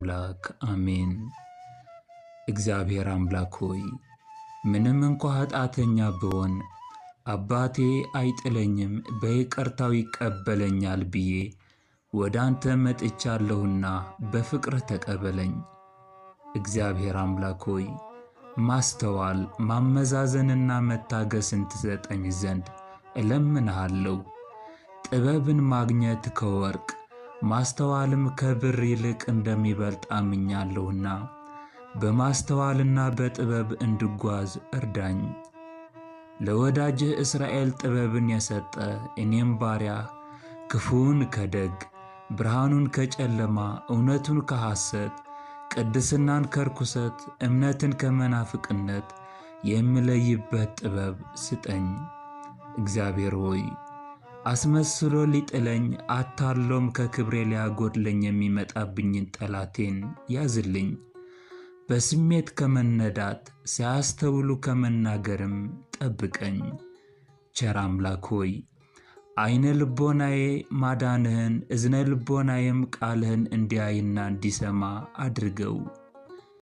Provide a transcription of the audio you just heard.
አምላክ አሜን። እግዚአብሔር አምላክ ሆይ ምንም እንኳ ኃጢአተኛ ብሆን አባቴ አይጥለኝም በይቅርታው ይቀበለኛል ብዬ ወደ አንተ መጥቻለሁና በፍቅርህ ተቀበለኝ። እግዚአብሔር አምላክ ሆይ ማስተዋል ማመዛዘንና መታገስን ትሰጠኝ ዘንድ እለምንሃለሁ። ጥበብን ማግኘት ከወርቅ ማስተዋልም ከብር ይልቅ እንደሚበልጥ አምኛለሁና በማስተዋልና በጥበብ እንድጓዝ እርዳኝ። ለወዳጅህ እስራኤል ጥበብን የሰጠ እኔም ባሪያ ክፉውን ከደግ ብርሃኑን ከጨለማ እውነቱን ከሐሰት ቅድስናን ከርኩሰት እምነትን ከመናፍቅነት የምለይበት ጥበብ ስጠኝ። እግዚአብሔር ሆይ አስመስሎ ሊጥለኝ አታሎም ከክብሬ ሊያጎድለኝ የሚመጣብኝን ጠላቴን ያዝልኝ። በስሜት ከመነዳት ሳያስተውሉ ከመናገርም ጠብቀኝ። ቸር አምላክ ሆይ ዓይነ ልቦናዬ ማዳንህን እዝነ ልቦናዬም ቃልህን እንዲያይና እንዲሰማ አድርገው።